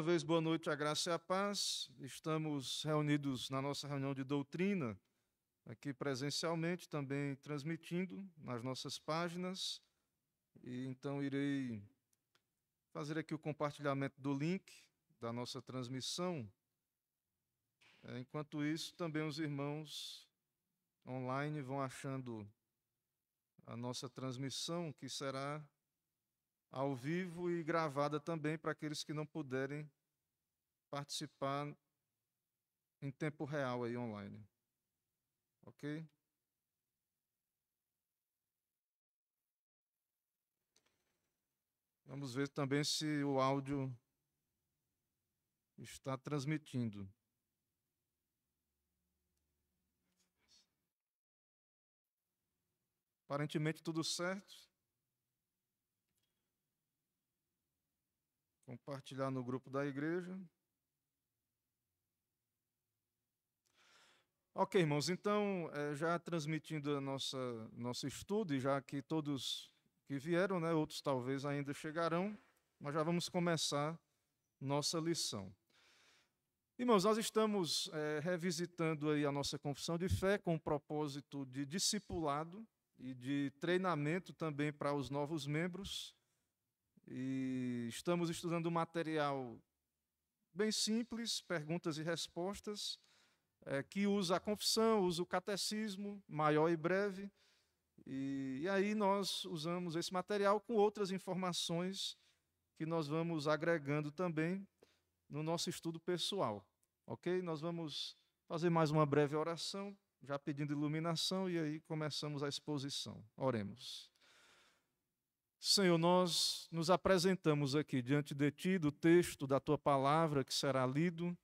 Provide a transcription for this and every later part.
Uma vez, boa noite, a graça e a paz. Estamos reunidos na nossa reunião de doutrina, aqui presencialmente, também transmitindo nas nossas páginas. E então irei fazer aqui o compartilhamento do link da nossa transmissão. Enquanto isso, também os irmãos online vão achando a nossa transmissão, que será ao vivo e gravada também para aqueles que não puderem participar em tempo real aí online. Ok? Vamos ver também se o áudio está transmitindo. Aparentemente tudo certo. Compartilhar no grupo da igreja. Ok, irmãos, então, já transmitindo nosso estudo, e já que todos que vieram, né, outros talvez ainda chegarão, nós já vamos começar nossa lição. Irmãos, nós estamos revisitando aí a nossa confissão de fé com o propósito de discipulado e de treinamento também para os novos membros. E estamos estudando um material bem simples, perguntas e respostas, que usa a confissão, usa o catecismo, maior e breve. E aí nós usamos esse material com outras informações que nós vamos agregando também no nosso estudo pessoal. Ok? Nós vamos fazer mais uma breve oração, já pedindo iluminação, e aí começamos a exposição. Oremos. Senhor, nós nos apresentamos aqui diante de Ti, do texto da Tua palavra que será lido,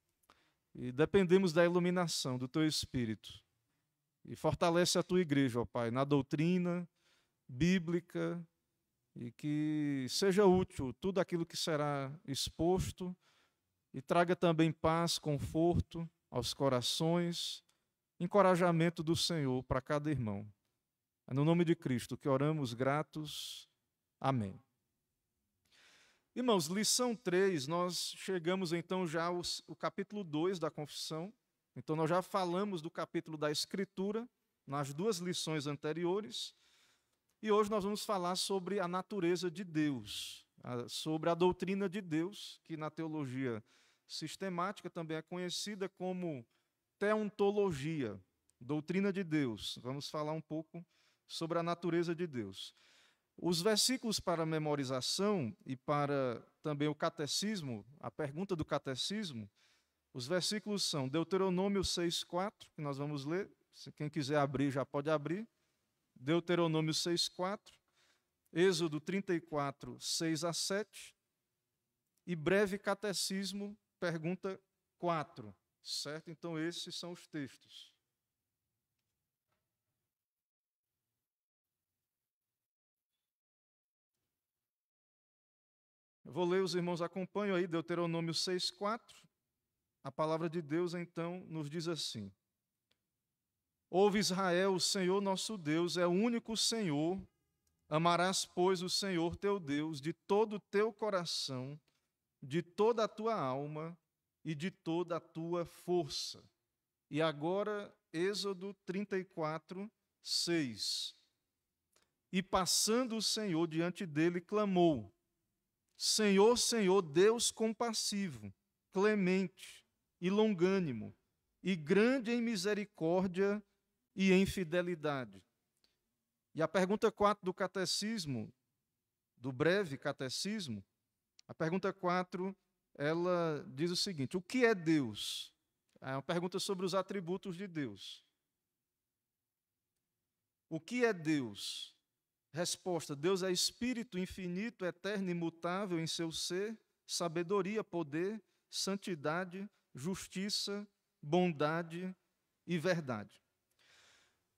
e dependemos da iluminação do Teu Espírito. E fortalece a Tua igreja, ó Pai, na doutrina bíblica, e que seja útil tudo aquilo que será exposto, e traga também paz, conforto aos corações, encorajamento do Senhor para cada irmão. É no nome de Cristo que oramos gratos. Amém. Irmãos, lição 3, nós chegamos então já ao capítulo 2 da confissão. Então nós já falamos do capítulo da Escritura nas duas lições anteriores. E hoje nós vamos falar sobre a natureza de Deus, sobre a doutrina de Deus, que na teologia sistemática também é conhecida como teontologia, doutrina de Deus. Vamos falar um pouco sobre a natureza de Deus. Os versículos para memorização e para também o catecismo, a pergunta do catecismo, os versículos são Deuteronômio 6,4, que nós vamos ler. Se quem quiser abrir, já pode abrir. Deuteronômio 6,4, Êxodo 34, 6 a 7, e breve catecismo, pergunta 4, certo? Então, esses são os textos. Eu vou ler, os irmãos acompanham aí, Deuteronômio 6,4. A palavra de Deus, então, nos diz assim: Ouve Israel, o Senhor nosso Deus é o único Senhor. Amarás, pois, o Senhor teu Deus de todo o teu coração, de toda a tua alma e de toda a tua força. E agora, Êxodo 34, 6. E passando o Senhor diante dele, clamou: Senhor, Senhor, Deus compassivo, clemente e longânimo, e grande em misericórdia e em fidelidade. E a pergunta 4 do catecismo, do breve catecismo, a pergunta 4, ela diz o seguinte: o que é Deus? É uma pergunta sobre os atributos de Deus. O que é Deus? Resposta: Deus é espírito infinito, eterno e imutável em seu ser, sabedoria, poder, santidade, justiça, bondade e verdade.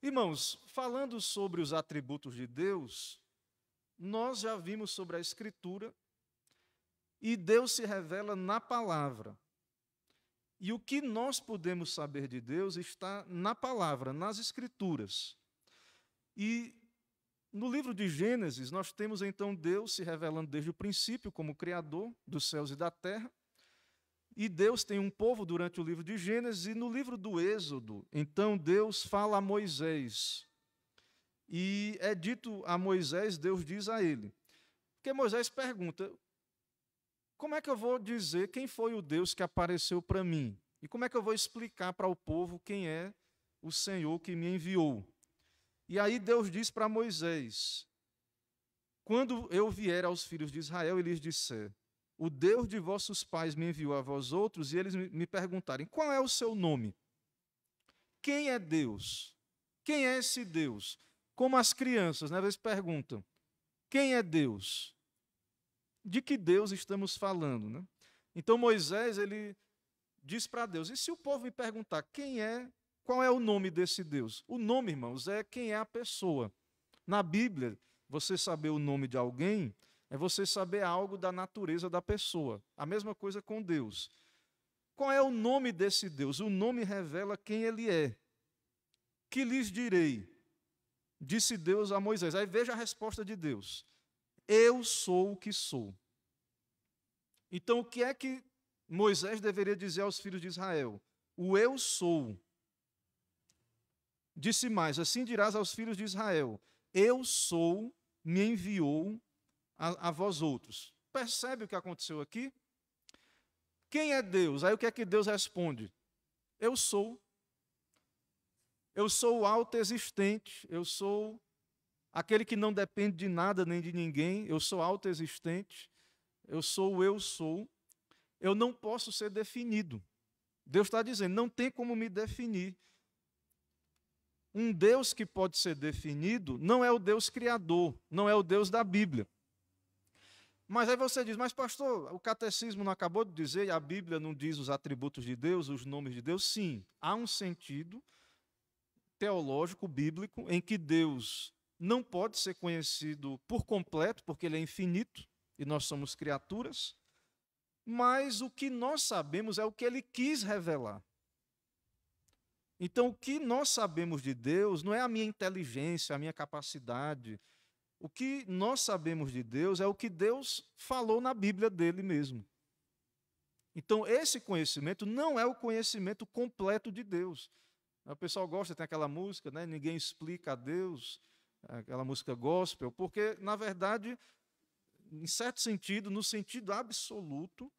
Irmãos, falando sobre os atributos de Deus, nós já vimos sobre a Escritura, e Deus se revela na palavra. E o que nós podemos saber de Deus está na palavra, nas Escrituras. E no livro de Gênesis, nós temos então Deus se revelando desde o princípio como Criador dos céus e da terra. E Deus tem um povo durante o livro de Gênesis, e no livro do Êxodo, então Deus fala a Moisés. E é dito a Moisés, Deus diz a ele. Porque Moisés pergunta: como é que eu vou dizer quem foi o Deus que apareceu para mim? E como é que eu vou explicar para o povo quem é o Senhor que me enviou? E aí Deus diz para Moisés: quando eu vier aos filhos de Israel e lhes disser: o Deus de vossos pais me enviou a vós outros, e eles me perguntarem: qual é o seu nome? Quem é Deus? Quem é esse Deus? Como as crianças, né, às vezes perguntam: quem é Deus? De que Deus estamos falando, né? Então Moisés, ele diz para Deus: e se o povo me perguntar qual é o nome desse Deus? O nome, irmãos, é quem é a pessoa. Na Bíblia, você saber o nome de alguém é você saber algo da natureza da pessoa. A mesma coisa com Deus. Qual é o nome desse Deus? O nome revela quem ele é. Que lhes direi? Disse Deus a Moisés. Aí veja a resposta de Deus: eu sou o que sou. Então, o que é que Moisés deveria dizer aos filhos de Israel? O eu sou. Disse mais: assim dirás aos filhos de Israel: eu sou, me enviou a vós outros. Percebe o que aconteceu aqui? Quem é Deus? Aí o que é que Deus responde? Eu sou. Eu sou o autoexistente, eu sou aquele que não depende de nada nem de ninguém, eu sou autoexistente, eu sou o eu sou. Eu não posso ser definido. Deus está dizendo: não tem como me definir. Um Deus que pode ser definido não é o Deus criador, não é o Deus da Bíblia. Mas aí você diz: mas pastor, o catecismo não acabou de dizer, e a Bíblia não diz os atributos de Deus, os nomes de Deus? Sim, há um sentido teológico, bíblico, em que Deus não pode ser conhecido por completo, porque ele é infinito, e nós somos criaturas, mas o que nós sabemos é o que ele quis revelar. Então, o que nós sabemos de Deus não é a minha inteligência, a minha capacidade. O que nós sabemos de Deus é o que Deus falou na Bíblia dele mesmo. Então, esse conhecimento não é o conhecimento completo de Deus. O pessoal gosta, tem aquela música, né? Ninguém explica a Deus, aquela música gospel, porque, na verdade, em certo sentido, no sentido absoluto,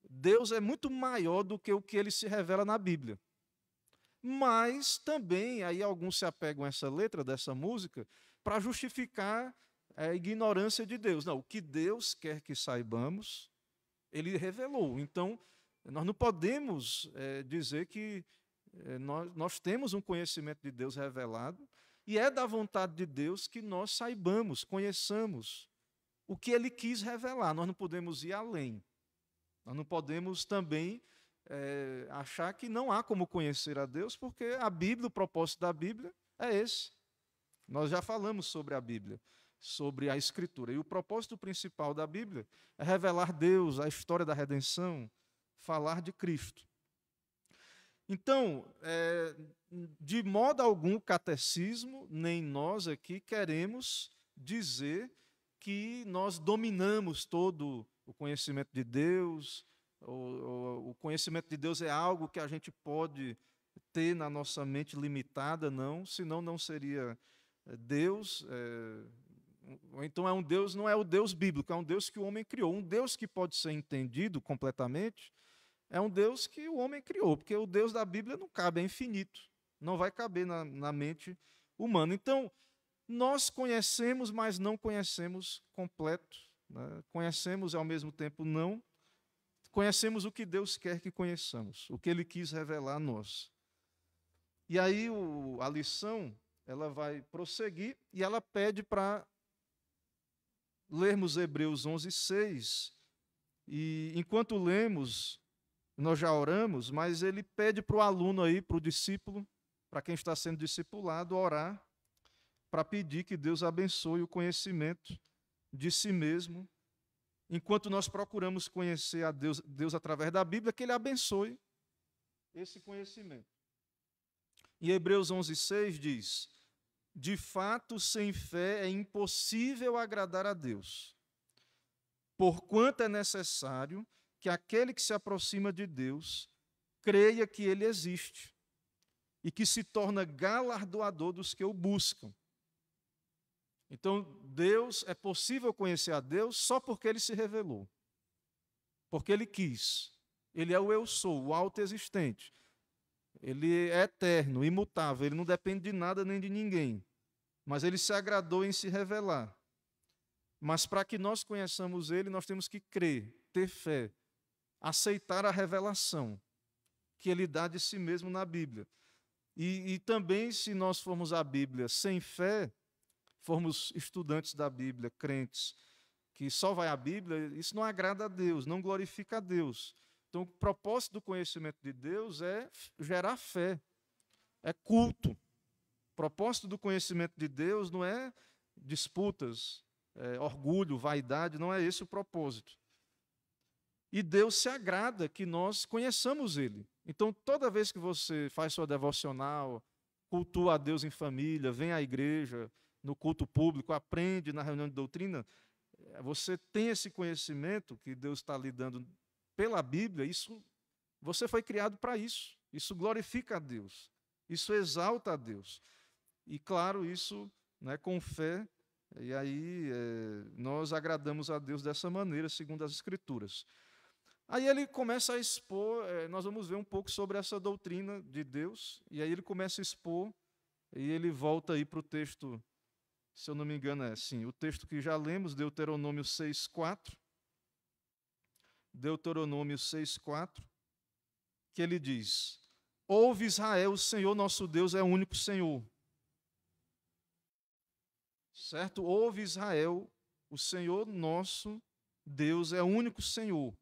Deus é muito maior do que o que ele se revela na Bíblia. Mas também, aí alguns se apegam a essa letra dessa música para justificar a ignorância de Deus. Não, o que Deus quer que saibamos, ele revelou. Então, nós não podemos dizer que nós temos um conhecimento de Deus revelado, e é da vontade de Deus que nós saibamos, conheçamos o que ele quis revelar. Nós não podemos ir além. Nós não podemos também achar que não há como conhecer a Deus, porque a Bíblia, o propósito da Bíblia é esse. Nós já falamos sobre a Bíblia, sobre a Escritura. E o propósito principal da Bíblia é revelar Deus, a história da redenção, falar de Cristo. Então, de modo algum, o catecismo, nem nós aqui queremos dizer que nós dominamos todo o conhecimento de Deus. O conhecimento de Deus é algo que a gente pode ter na nossa mente limitada, não, senão não seria Deus. Ou então é um Deus, não é o Deus bíblico, é um Deus que o homem criou. Um Deus que pode ser entendido completamente é um Deus que o homem criou, porque o Deus da Bíblia não cabe, é infinito, não vai caber na mente humana. Então, nós conhecemos, mas não conhecemos completo, né? Conhecemos e ao mesmo tempo não. Conhecemos o que Deus quer que conheçamos, o que Ele quis revelar a nós. E aí a lição, ela vai prosseguir e ela pede para lermos Hebreus 11:6. E enquanto lemos, nós já oramos, mas ele pede para o aluno aí, para o discípulo, para quem está sendo discipulado, orar, para pedir que Deus abençoe o conhecimento de si mesmo. Enquanto nós procuramos conhecer a Deus através da Bíblia, que Ele abençoe esse conhecimento. E Hebreus 11:6 diz: de fato, sem fé é impossível agradar a Deus, porquanto é necessário que aquele que se aproxima de Deus creia que ele existe e que se torna galardoador dos que o buscam. Então, é possível conhecer a Deus só porque ele se revelou, porque ele quis. Ele é o eu sou, o autoexistente. Ele é eterno, imutável, ele não depende de nada nem de ninguém. Mas ele se agradou em se revelar. Mas para que nós conheçamos ele, nós temos que crer, ter fé, aceitar a revelação que ele dá de si mesmo na Bíblia. E também, se nós formos à Bíblia sem fé, formos estudantes da Bíblia, crentes, que só vai à Bíblia, isso não agrada a Deus, não glorifica a Deus. Então, o propósito do conhecimento de Deus é gerar fé, é culto. O propósito do conhecimento de Deus não é disputas, orgulho, vaidade, não é esse o propósito. E Deus se agrada que nós conheçamos Ele. Então, toda vez que você faz sua devocional, cultua a Deus em família, vem à igreja, no culto público, aprende na reunião de doutrina, você tem esse conhecimento que Deus está lhe dando pela Bíblia, você foi criado para isso. Isso glorifica a Deus. Isso exalta a Deus. E, claro, isso, né, com fé, e aí nós agradamos a Deus dessa maneira, segundo as Escrituras. Aí ele começa a expor, nós vamos ver um pouco sobre essa doutrina de Deus, e aí ele começa a expor, e ele volta aí para o texto, se eu não me engano o texto que já lemos, Deuteronômio 6,4, Deuteronômio 6,4, que ele diz: ouve Israel, o Senhor nosso Deus é o único Senhor. Certo? Ouve Israel, o Senhor nosso Deus é o único Senhor.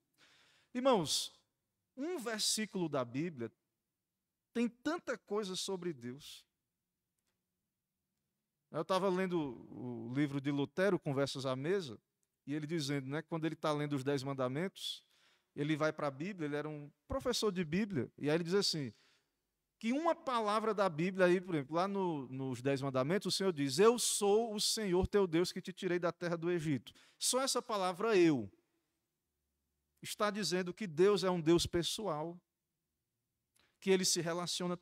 Irmãos, um versículo da Bíblia tem tanta coisa sobre Deus. Eu estava lendo o livro de Lutero, Conversas à Mesa, e ele dizendo, né, quando ele está lendo os 10 mandamentos, ele vai para a Bíblia, ele era um professor de Bíblia, e aí ele diz assim, que uma palavra da Bíblia, aí, por exemplo, lá nos 10 mandamentos, o Senhor diz, eu sou o Senhor teu Deus que te tirei da terra do Egito. Só essa palavra eu está dizendo que Deus é um Deus pessoal, que ele se relaciona.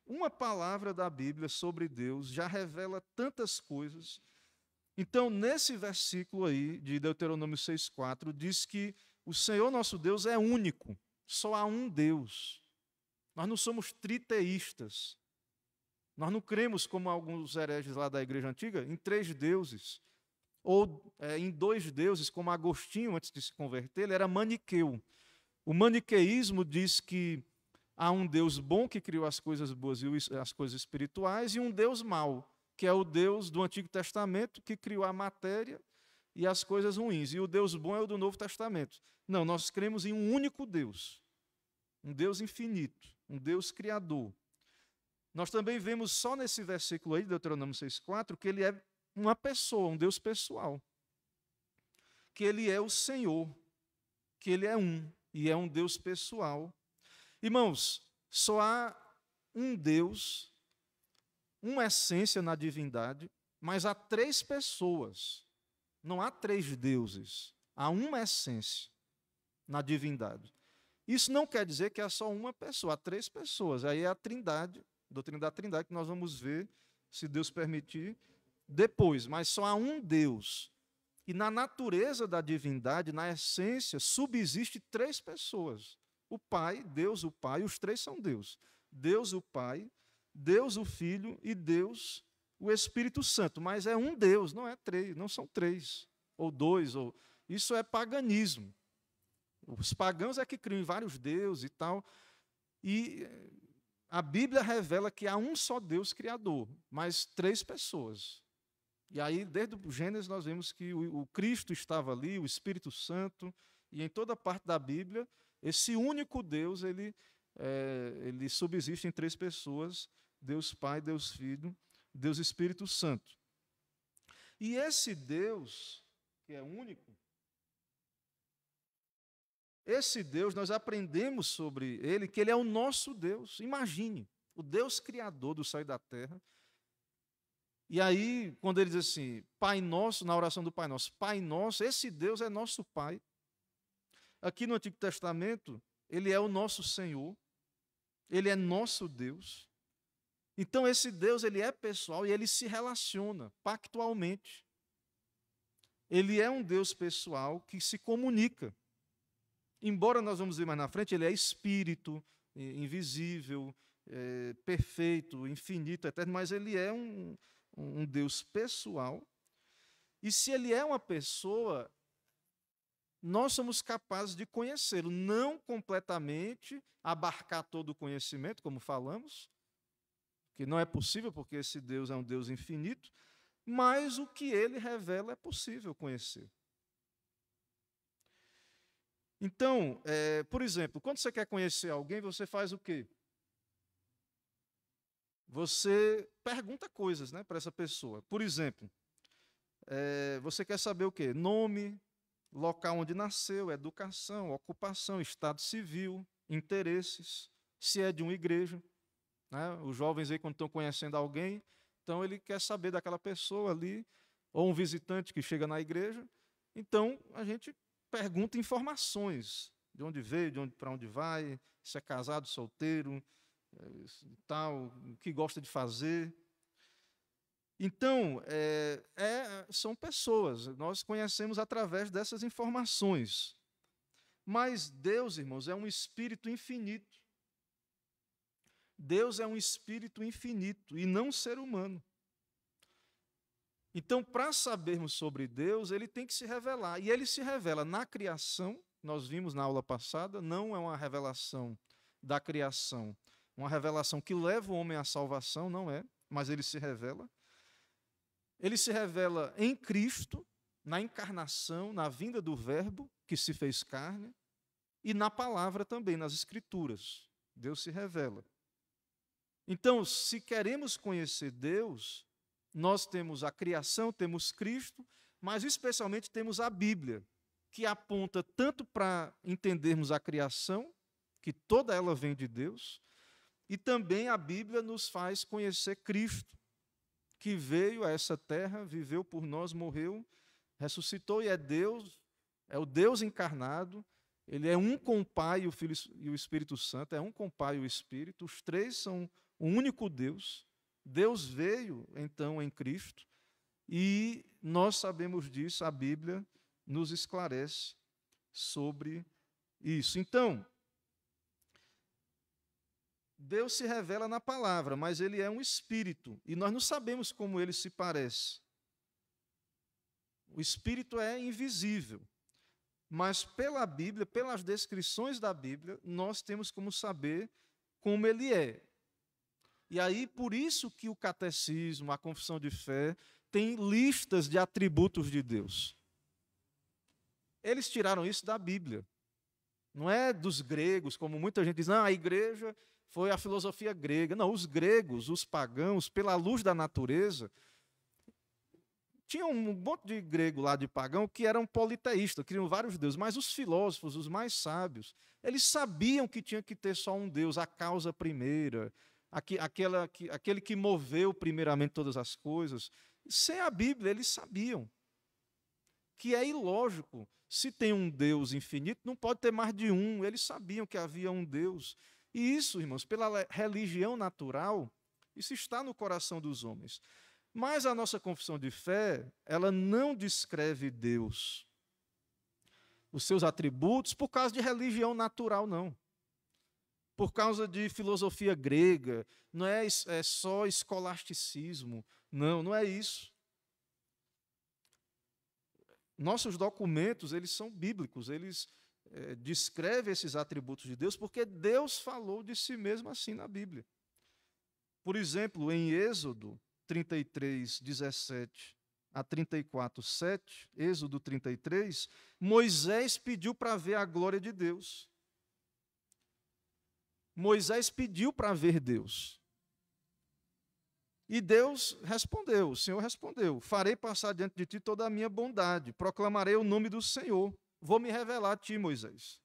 Uma palavra da Bíblia sobre Deus já revela tantas coisas. Então, nesse versículo aí, de Deuteronômio 6,4, diz que o Senhor nosso Deus é único, só há um Deus. Nós não somos triteístas. Nós não cremos, como alguns hereges lá da igreja antiga, em 3 deuses. Ou em 2 deuses, como Agostinho, antes de se converter, ele era maniqueu. O maniqueísmo diz que há um Deus bom que criou as coisas boas e as coisas espirituais, e um Deus mau, que é o Deus do Antigo Testamento, que criou a matéria e as coisas ruins. E o Deus bom é o do Novo Testamento. Não, nós cremos em um único Deus, um Deus infinito, um Deus criador. Nós também vemos só nesse versículo aí, Deuteronômio 6,4, que ele é uma pessoa, um Deus pessoal. Que ele é o Senhor, que ele é um, e é um Deus pessoal. Irmãos, só há um Deus, uma essência na divindade, mas há 3 pessoas. Não há 3 deuses, há uma essência na divindade. Isso não quer dizer que há só uma pessoa, há 3 pessoas. Aí é a Trindade, a doutrina da Trindade, que nós vamos ver, se Deus permitir, depois. Mas só há um Deus. E na natureza da divindade, na essência, subsiste 3 pessoas. O Pai, Deus o Pai, os 3 são Deus. Deus o Pai, Deus o Filho e Deus o Espírito Santo. Mas é um Deus, não é 3, não são 3, ou 2, isso é paganismo. Os pagãos é que criam vários deuses e tal. E a Bíblia revela que há um só Deus criador, mas 3 pessoas. E aí, desde o Gênesis, nós vemos que o Cristo estava ali, o Espírito Santo, e em toda parte da Bíblia, esse único Deus, ele subsiste em 3 pessoas, Deus Pai, Deus Filho, Deus Espírito Santo. E esse Deus, que é único, esse Deus, nós aprendemos sobre ele, que ele é o nosso Deus. Imagine, o Deus Criador do céu e da terra. E aí, quando ele diz assim, Pai Nosso, na oração do Pai Nosso, esse Deus é nosso Pai. aqui no Antigo Testamento, ele é o nosso Senhor, ele é nosso Deus. Então, esse Deus, ele é pessoal e ele se relaciona pactualmente. Ele é um Deus pessoal que se comunica. Embora nós vamos ver mais na frente, ele é espírito, invisível, perfeito, infinito, eterno, mas ele é um Deus pessoal. E se ele é uma pessoa, nós somos capazes de conhecê-lo, não completamente, abarcar todo o conhecimento, como falamos, que não é possível, porque esse Deus é um Deus infinito, mas o que ele revela é possível conhecer. Então, por exemplo, quando você quer conhecer alguém, você faz o quê? Você pergunta coisas, né, para essa pessoa. Por exemplo, você quer saber o quê? Nome, local onde nasceu, educação, ocupação, estado civil, interesses, se é de uma igreja. Né? Os jovens aí, quando estão conhecendo alguém, então ele quer saber daquela pessoa ali, ou um visitante que chega na igreja. Então, a gente pergunta informações, de onde veio, para onde vai, se é casado, solteiro, tal, o que gosta de fazer. Então, são pessoas, nós conhecemos através dessas informações. Mas Deus, irmãos, é um espírito infinito. Deus é um espírito infinito e não um ser humano. Então, para sabermos sobre Deus, ele tem que se revelar. E ele se revela na criação, nós vimos na aula passada, não é uma revelação da criação, uma revelação que leva o homem à salvação, não é, mas ele se revela. Ele se revela em Cristo, na encarnação, na vinda do Verbo, que se fez carne, e na palavra também, nas Escrituras. Deus se revela. Então, se queremos conhecer Deus, nós temos a criação, temos Cristo, mas especialmente temos a Bíblia, que aponta tanto para entendermos a criação, que toda ela vem de Deus, e também a Bíblia nos faz conhecer Cristo, que veio a essa terra, viveu por nós, morreu, ressuscitou e é Deus, é o Deus encarnado. Ele é um com o Pai, o Filho e o Espírito Santo, é um com o Pai e o Espírito, os três são um único Deus. Deus veio, então, em Cristo, e nós sabemos disso, a Bíblia nos esclarece sobre isso. Então, Deus se revela na palavra, mas ele é um espírito, e nós não sabemos como ele se parece. O espírito é invisível, mas pela Bíblia, pelas descrições da Bíblia, nós temos como saber como ele é. E aí, por isso que o catecismo, a confissão de fé, tem listas de atributos de Deus. Eles tiraram isso da Bíblia. Não é dos gregos, como muita gente diz, não, a igreja foi a filosofia grega. Não, os gregos, os pagãos, pela luz da natureza, tinha um monte de grego lá de pagão que eram politeístas, criam vários deuses, mas os filósofos, os mais sábios, eles sabiam que tinha que ter só um Deus, a causa primeira, aquele que moveu primeiramente todas as coisas. Sem a Bíblia, eles sabiam que é ilógico. Se tem um Deus infinito, não pode ter mais de um. Eles sabiam que havia um Deus. E isso, irmãos, pela religião natural, isso está no coração dos homens. Mas a nossa confissão de fé, ela não descreve Deus, os seus atributos, por causa de religião natural, não. Por causa de filosofia grega, não é só escolasticismo, não é isso. Nossos documentos, eles são bíblicos, eles descrevem esses atributos de Deus, porque Deus falou de si mesmo assim na Bíblia. Por exemplo, em Êxodo 33, 17 a 34, 7, Êxodo 33, Moisés pediu para ver a glória de Deus. Moisés pediu para ver Deus. E Deus respondeu, o Senhor respondeu, farei passar diante de ti toda a minha bondade, proclamarei o nome do Senhor, vou me revelar a ti, Moisés.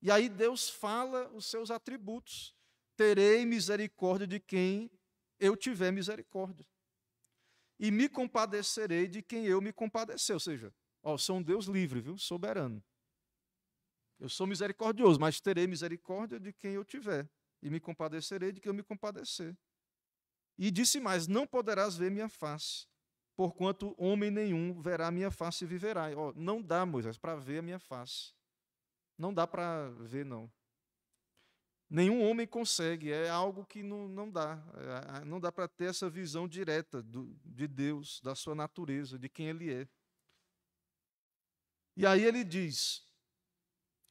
E aí Deus fala os seus atributos, terei misericórdia de quem eu tiver misericórdia, e me compadecerei de quem eu me compadecer, ou seja, sou um Deus livre, viu? Soberano. Eu sou misericordioso, mas terei misericórdia de quem eu tiver, e me compadecerei de quem eu me compadecer. E disse mais: não poderás ver minha face, porquanto homem nenhum verá minha face e viverá. Ó, não dá, Moisés, para ver a minha face. Não dá para ver, não. Nenhum homem consegue, é algo que não dá. Não dá para ter essa visão direta de Deus, da sua natureza, de quem Ele é. E aí ele diz: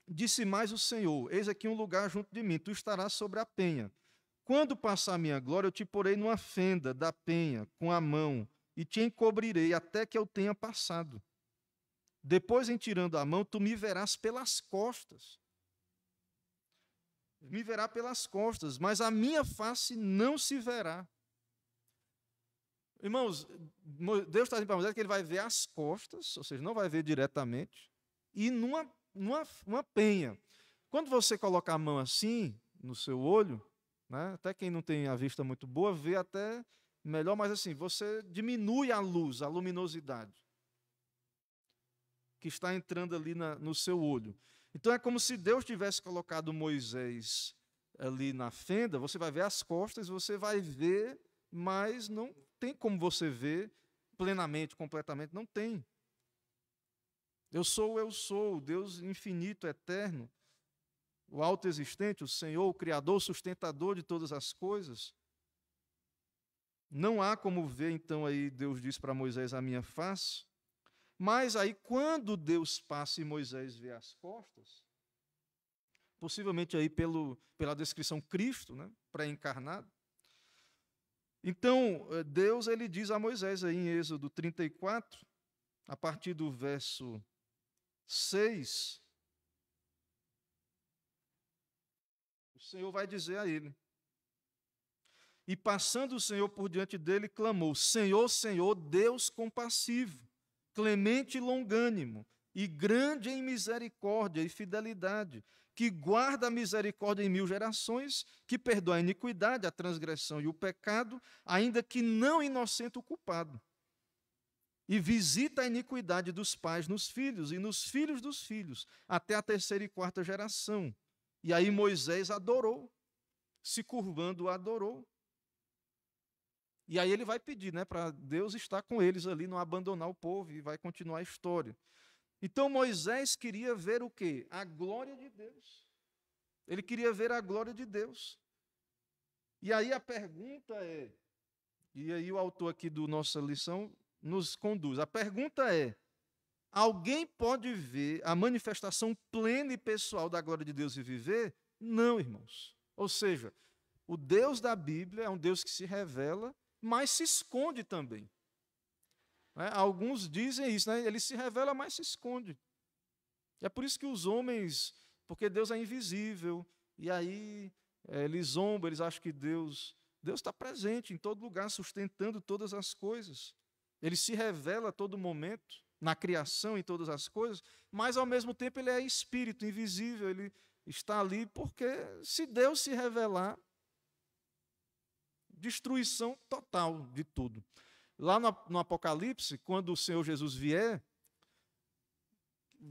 disse mais o Senhor: eis aqui um lugar junto de mim, tu estarás sobre a penha. Quando passar a minha glória, eu te porei numa fenda da penha com a mão e te encobrirei até que eu tenha passado. Depois, em tirando a mão, tu me verás pelas costas. Me verá pelas costas, mas a minha face não se verá. Irmãos, Deus está dizendo para Moisés que ele vai ver as costas, ou seja, não vai ver diretamente, e numa penha. Quando você coloca a mão assim no seu olho, né, até quem não tem a vista muito boa, vê até melhor, mas assim, você diminui a luz, a luminosidade que está entrando ali no seu olho. Então é como se Deus tivesse colocado Moisés ali na fenda, você vai ver as costas, você vai ver, mas não tem como você ver plenamente, completamente, não tem. Eu sou, o Deus infinito, eterno, o autoexistente, o Senhor, o Criador, o sustentador de todas as coisas. Não há como ver, então, aí Deus diz para Moisés: a minha face. Mas aí, quando Deus passa e Moisés vê as costas, possivelmente aí pela descrição Cristo, né, pré-encarnado, então Deus ele diz a Moisés aí em Êxodo 34, a partir do verso 6, o Senhor vai dizer a ele: e passando o Senhor por diante dele, clamou: Senhor, Senhor, Deus compassivo, clemente e longânimo, e grande em misericórdia e fidelidade, que guarda a misericórdia em 1000 gerações, que perdoa a iniquidade, a transgressão e o pecado, ainda que não inocente o culpado. E visita a iniquidade dos pais nos filhos e nos filhos dos filhos, até a 3ª e 4ª geração. E aí Moisés adorou, se curvando, adorou. E aí ele vai pedir, né, para Deus estar com eles ali, não abandonar o povo, e vai continuar a história. Então Moisés queria ver o quê? A glória de Deus. Ele queria ver a glória de Deus. E aí a pergunta é, e aí o autor aqui do nossa lição nos conduz. A pergunta é: alguém pode ver a manifestação plena e pessoal da glória de Deus e viver? Não, irmãos. Ou seja, o Deus da Bíblia é um Deus que se revela, mas se esconde também. Alguns dizem isso, né? Ele se revela, mas se esconde. É por isso que os homens, porque Deus é invisível, e aí eles zombam, eles acham que Deus está presente em todo lugar, sustentando todas as coisas. Ele se revela a todo momento, na criação, em todas as coisas, mas ao mesmo tempo ele é espírito, invisível, ele está ali porque se Deus se revelar, destruição total de tudo. Lá no Apocalipse, quando o Senhor Jesus vier,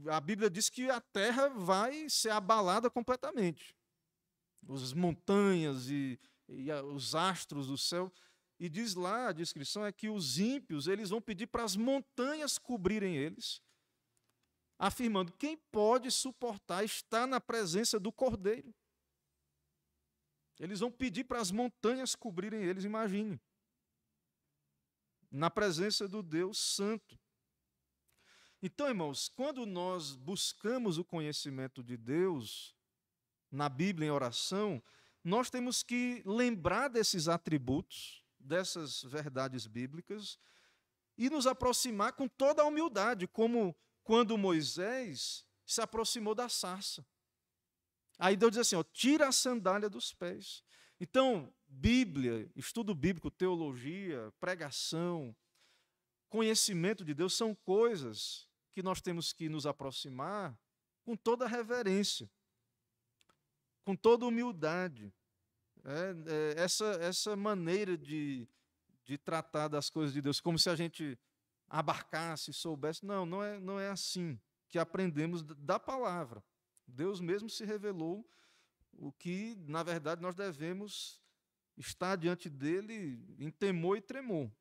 a Bíblia diz que a terra vai ser abalada completamente. As montanhas e os astros do céu. E diz lá, a descrição é que os ímpios, eles vão pedir para as montanhas cobrirem eles, afirmando: quem pode suportar estar na presença do Cordeiro? Eles vão pedir para as montanhas cobrirem eles, imagine. Na presença do Deus Santo. Então, irmãos, quando nós buscamos o conhecimento de Deus, na Bíblia, em oração, nós temos que lembrar desses atributos, dessas verdades bíblicas, e nos aproximar com toda a humildade, como quando Moisés se aproximou da sarça. Aí Deus diz assim: ó, tira a sandália dos pés. Então, Bíblia, estudo bíblico, teologia, pregação, conhecimento de Deus são coisas que nós temos que nos aproximar com toda reverência, com toda humildade. Essa maneira de tratar das coisas de Deus, como se a gente abarcasse, soubesse. Não é assim que aprendemos da palavra. Deus mesmo se revelou o que, na verdade, nós devemos estar diante dele em temor e tremor.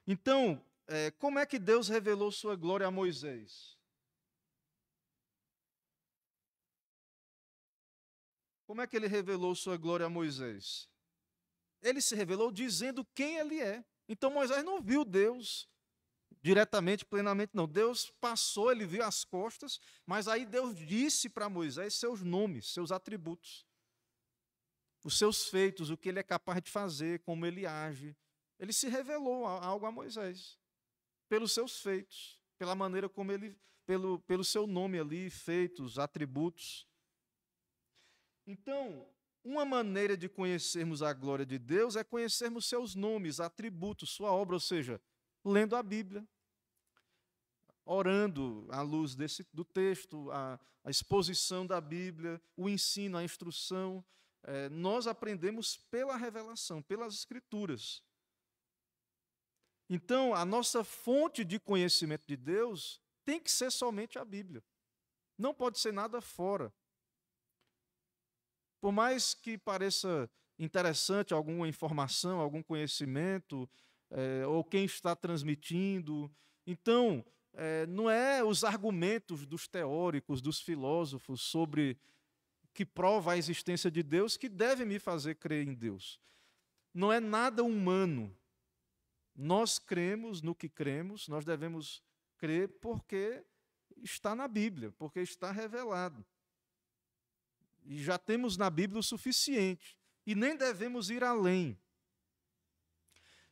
Então, como é que Deus revelou sua glória a Moisés? Como é que ele revelou sua glória a Moisés? Ele se revelou dizendo quem ele é. Então Moisés não viu Deus diretamente, plenamente, não. Deus passou, ele viu as costas, mas aí Deus disse para Moisés seus nomes, seus atributos, os seus feitos, o que ele é capaz de fazer, como ele age. Ele se revelou algo a Moisés, pelos seus feitos, pela maneira como ele, pelo seu nome ali, feitos, atributos. Então, uma maneira de conhecermos a glória de Deus é conhecermos seus nomes, atributos, sua obra, ou seja, lendo a Bíblia, orando à luz do texto, a exposição da Bíblia, o ensino, a instrução. Nós aprendemos pela revelação, pelas Escrituras. Então, a nossa fonte de conhecimento de Deus tem que ser somente a Bíblia. Não pode ser nada fora. Por mais que pareça interessante alguma informação, algum conhecimento, ou quem está transmitindo, então, não é os argumentos dos teóricos, dos filósofos sobre que prova a existência de Deus que deve me fazer crer em Deus. Não é nada humano. Nós cremos no que cremos, nós devemos crer porque está na Bíblia, porque está revelado. E já temos na Bíblia o suficiente. E nem devemos ir além.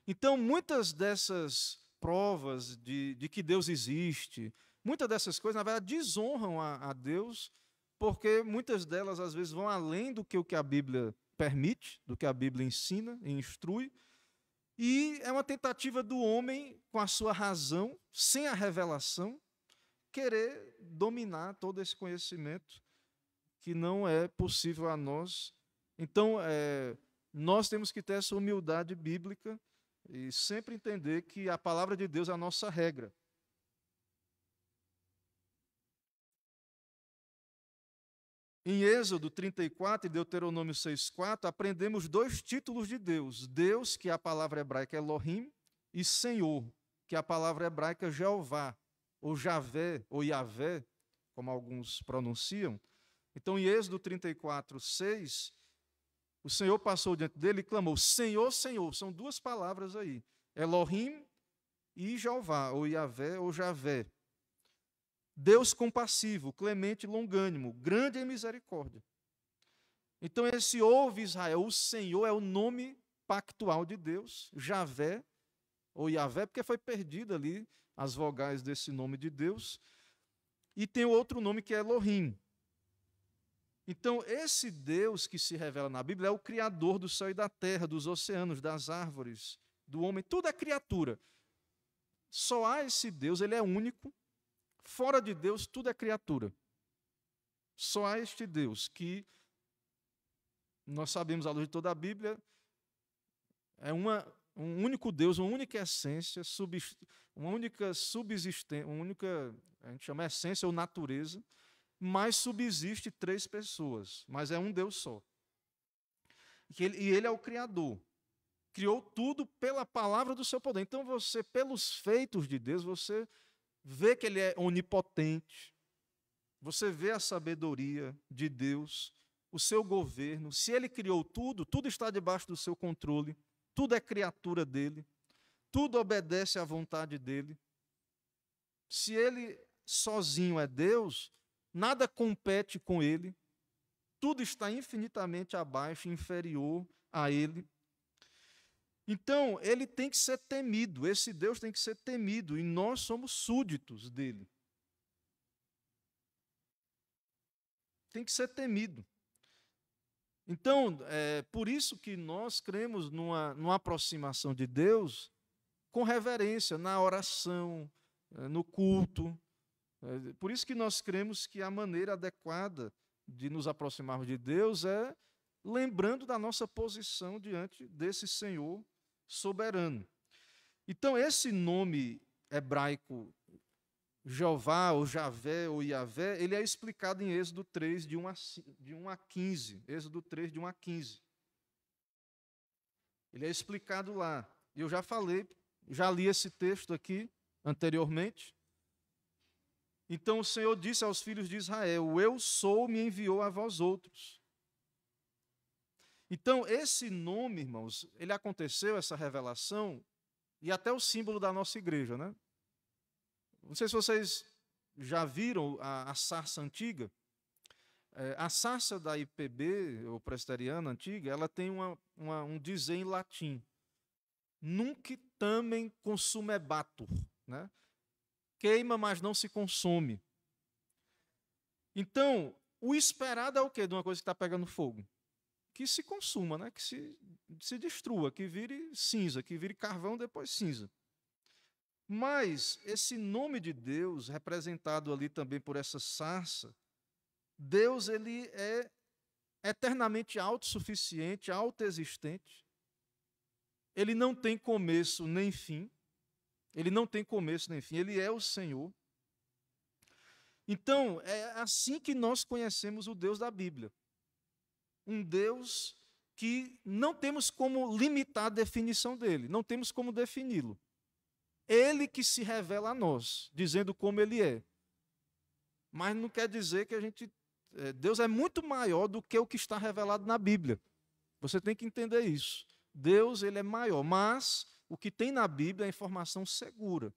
Então, muitas dessas provas de que Deus existe, muitas dessas coisas, na verdade, desonram a Deus, porque muitas delas, às vezes, vão além do que o que a Bíblia permite, do que a Bíblia ensina e instrui, e é uma tentativa do homem, com a sua razão, sem a revelação, querer dominar todo esse conhecimento que não é possível a nós. Então, nós temos que ter essa humildade bíblica e sempre entender que a palavra de Deus é a nossa regra. Em Êxodo 34 e Deuteronômio 6,4, aprendemos dois títulos de Deus. Deus, que a palavra hebraica é Elohim, e Senhor, que a palavra hebraica é Jeová, ou Javé, ou Yavé, como alguns pronunciam. Então, em Êxodo 34, 6, o Senhor passou diante dele e clamou, Senhor, Senhor. São duas palavras aí, Elohim e Jeová, ou Yavé, ou Javé. Deus compassivo, clemente, longânimo, grande em misericórdia. Então, esse ouve Israel, o Senhor é o nome pactual de Deus, Javé, ou Yavé, porque foi perdida ali as vogais desse nome de Deus. E tem outro nome que é Elohim. Então, esse Deus que se revela na Bíblia é o Criador do céu e da terra, dos oceanos, das árvores, do homem, tudo é criatura. Só há esse Deus, ele é único. Fora de Deus, tudo é criatura. Só há este Deus que, nós sabemos à luz de toda a Bíblia, é um único Deus, uma única essência, uma única subsistência, a gente chama essência ou natureza, mas subsiste três pessoas, mas é um Deus só. E ele é o Criador. Criou tudo pela palavra do seu poder. Então você, pelos feitos de Deus, você vê que ele é onipotente, você vê a sabedoria de Deus, o seu governo. Se ele criou tudo, tudo está debaixo do seu controle, tudo é criatura dele, tudo obedece à vontade dele. Se ele sozinho é Deus, nada compete com ele, tudo está infinitamente abaixo, inferior a ele. Então, ele tem que ser temido, esse Deus tem que ser temido, e nós somos súditos dele. Tem que ser temido. Então, por isso que nós cremos numa aproximação de Deus com reverência, na oração, no culto. Por isso que nós cremos que a maneira adequada de nos aproximarmos de Deus é lembrando da nossa posição diante desse Senhor soberano. Então, esse nome hebraico, Jeová, ou Javé, ou Iavé, ele é explicado em Êxodo 3, de 1 a 15. Êxodo 3, de 1 a 15. Ele é explicado lá. Eu já falei, já li esse texto aqui anteriormente. Então o Senhor disse aos filhos de Israel: Eu sou, me enviou a vós outros. Então, esse nome, irmãos, ele aconteceu, essa revelação, e até o símbolo da nossa igreja, né? Não sei se vocês já viram a sarça antiga. A sarça da IPB, ou presbiteriana antiga, ela tem um dizer em latim: Nunc tamen consumebatur, né? Queima, mas não se consome. Então, o esperado é o quê de uma coisa que está pegando fogo? Que se consuma, né? Que se destrua, que vire cinza, que vire carvão, depois cinza. Mas esse nome de Deus, representado ali também por essa sarça, Deus, ele é eternamente autossuficiente, autoexistente. Ele não tem começo nem fim. Ele não tem começo nem fim. Ele é o Senhor. Então, é assim que nós conhecemos o Deus da Bíblia. Um Deus que não temos como limitar a definição dele, não temos como defini-lo. Ele que se revela a nós, dizendo como ele é. Mas não quer dizer que Deus é muito maior do que o que está revelado na Bíblia. Você tem que entender isso. Deus, ele é maior, mas o que tem na Bíblia é informação segura,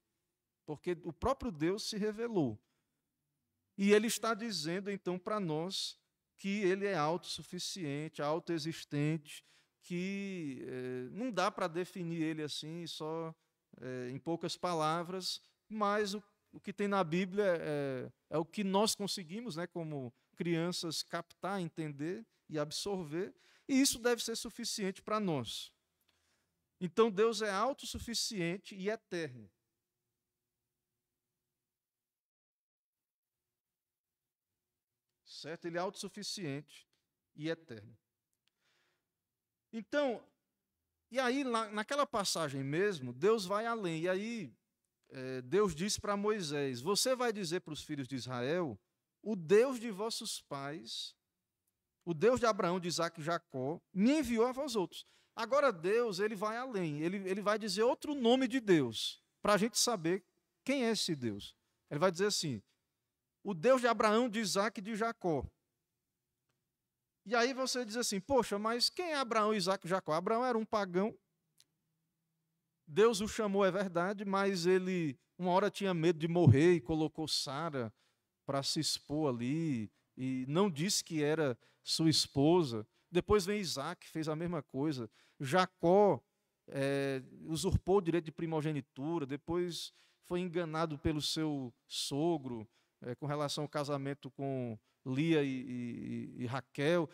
porque o próprio Deus se revelou. E ele está dizendo, então, para nós que ele é autossuficiente, autoexistente, que não dá para definir ele assim, só em poucas palavras, mas o que tem na Bíblia é o que nós conseguimos, né, como crianças, captar, entender e absorver, e isso deve ser suficiente para nós. Então, Deus é autossuficiente e eterno. Certo? Ele é autossuficiente e eterno. Então, e aí, naquela passagem mesmo, Deus vai além. E aí, Deus disse para Moisés: Você vai dizer para os filhos de Israel: O Deus de vossos pais, o Deus de Abraão, de Isaac e Jacó, me enviou a vós outros. Agora, Deus, ele vai além. Ele vai dizer outro nome de Deus, para a gente saber quem é esse Deus. Ele vai dizer assim: O Deus de Abraão, de Isaac e de Jacó. E aí você diz assim: Poxa, mas quem é Abraão, Isaac e Jacó? Abraão era um pagão. Deus o chamou, é verdade, mas ele uma hora tinha medo de morrer e colocou Sara para se expor ali e não disse que era sua esposa. Depois vem Isaac, fez a mesma coisa. Jacó usurpou o direito de primogenitura, depois foi enganado pelo seu sogro com relação ao casamento com Lia e Raquel.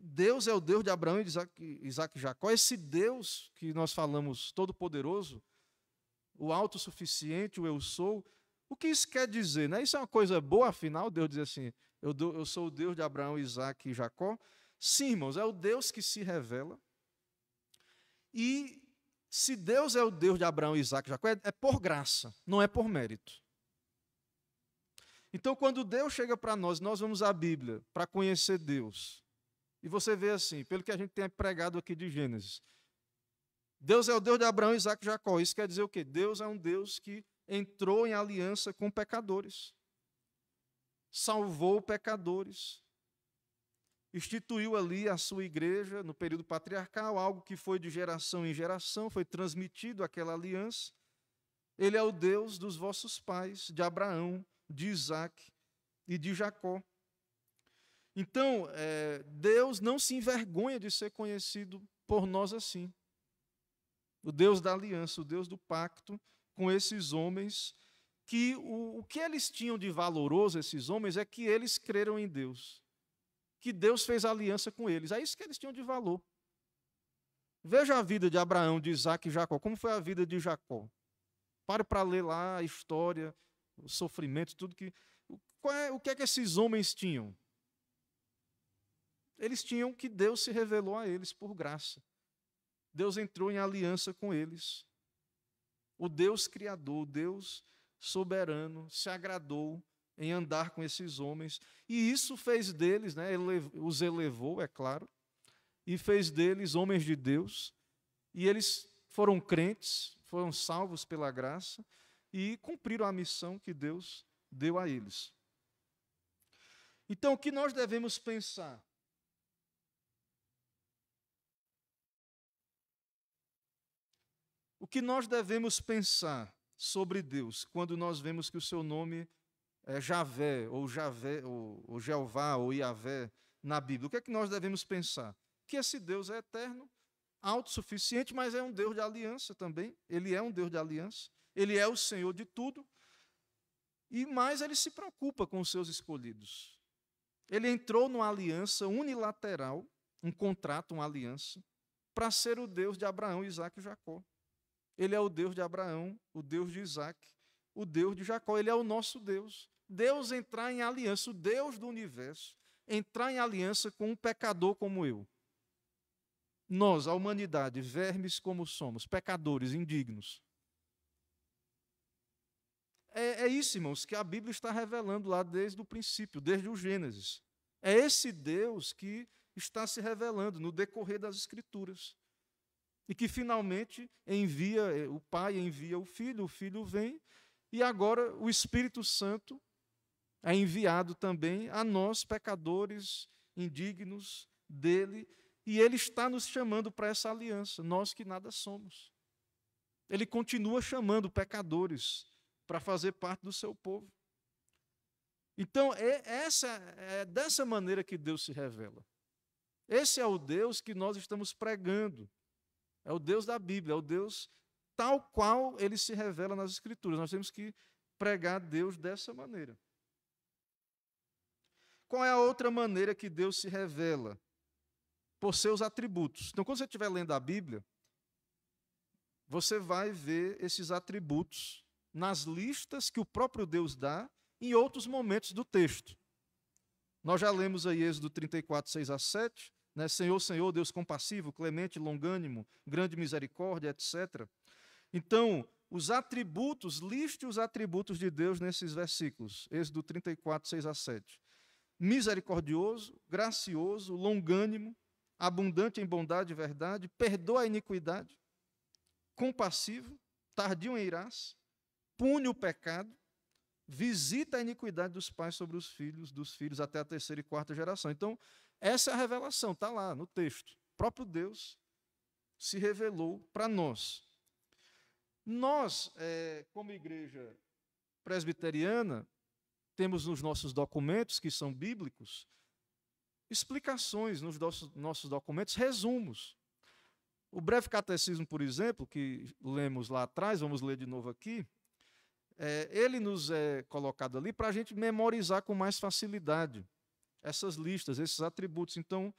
Deus é o Deus de Abraão, Isaac e Jacó. Esse Deus que nós falamos, todo-poderoso, o autossuficiente, o eu sou. O que isso quer dizer? Né? Isso é uma coisa boa, afinal, Deus diz assim: eu sou o Deus de Abraão, Isaac e Jacó. Sim, irmãos, é o Deus que se revela. E se Deus é o Deus de Abraão, Isaac e Jacó, é por graça, não é por mérito. Então, quando Deus chega para nós vamos à Bíblia para conhecer Deus. E você vê assim, pelo que a gente tem pregado aqui de Gênesis, Deus é o Deus de Abraão, Isaac e Jacó. Isso quer dizer o quê? Deus é um Deus que entrou em aliança com pecadores, salvou pecadores, instituiu ali a sua igreja no período patriarcal, algo que foi de geração em geração, foi transmitido aquela aliança. Ele é o Deus dos vossos pais, de Abraão, de Isaac e de Jacó. Então, Deus não se envergonha de ser conhecido por nós assim. O Deus da aliança, o Deus do pacto com esses homens, que o que eles tinham de valoroso, esses homens, é que eles creram em Deus. Que Deus fez aliança com eles. É isso que eles tinham de valor. Veja a vida de Abraão, de Isaac e Jacó. Como foi a vida de Jacó? Pare para ler lá a história, os sofrimentos, tudo que... O que é que esses homens tinham? Eles tinham que Deus se revelou a eles por graça. Deus entrou em aliança com eles. O Deus Criador, o Deus soberano, se agradou em andar com esses homens, e isso fez deles, né, os elevou, é claro, e fez deles homens de Deus, e eles foram crentes, foram salvos pela graça, e cumpriram a missão que Deus deu a eles. Então, o que nós devemos pensar? O que nós devemos pensar sobre Deus quando nós vemos que o seu nome é Javé, ou Jeová, ou Iavé na Bíblia? O que é que nós devemos pensar? Que esse Deus é eterno, autossuficiente, mas é um Deus de aliança também. Ele é um Deus de aliança. Ele é o Senhor de tudo. E mais, ele se preocupa com os seus escolhidos. Ele entrou numa aliança unilateral, um contrato, uma aliança, para ser o Deus de Abraão, Isaque e Jacó. Ele é o Deus de Abraão, o Deus de Isaque, o Deus de Jacó. Ele é o nosso Deus. Deus entrar em aliança, o Deus do universo, entrar em aliança com um pecador como eu. Nós, a humanidade, vermes como somos, pecadores, indignos. É isso, irmãos, que a Bíblia está revelando lá desde o princípio, desde o Gênesis. É esse Deus que está se revelando no decorrer das Escrituras. E que finalmente o Pai envia o Filho vem, e agora o Espírito Santo é enviado também a nós, pecadores, indignos dele, e ele está nos chamando para essa aliança, nós que nada somos. Ele continua chamando pecadores para fazer parte do seu povo. Então, é dessa maneira que Deus se revela. Esse é o Deus que nós estamos pregando. É o Deus da Bíblia, é o Deus tal qual ele se revela nas Escrituras. Nós temos que pregar Deus dessa maneira. Qual é a outra maneira que Deus se revela? Por seus atributos. Então, quando você estiver lendo a Bíblia, você vai ver esses atributos nas listas que o próprio Deus dá em outros momentos do texto. Nós já lemos aí Êxodo 34, 6 a 7, né? Senhor, Senhor, Deus compassivo, clemente, longânimo, grande misericórdia, etc. Então, os atributos, liste os atributos de Deus nesses versículos. Êxodo 34, 6 a 7. Misericordioso, gracioso, longânimo, abundante em bondade e verdade, perdoa a iniquidade, compassivo, tardio em irar-se, pune o pecado, visita a iniquidade dos pais sobre os filhos, dos filhos até a terceira e quarta geração. Então, essa é a revelação, está lá no texto. O próprio Deus se revelou para nós. Nós, como igreja presbiteriana, temos nos nossos documentos, que são bíblicos, explicações nos nossos documentos, resumos. O breve catecismo, por exemplo, que lemos lá atrás, vamos ler de novo aqui, ele nos é colocado ali para a gente memorizar com mais facilidade essas listas, esses atributos. Então,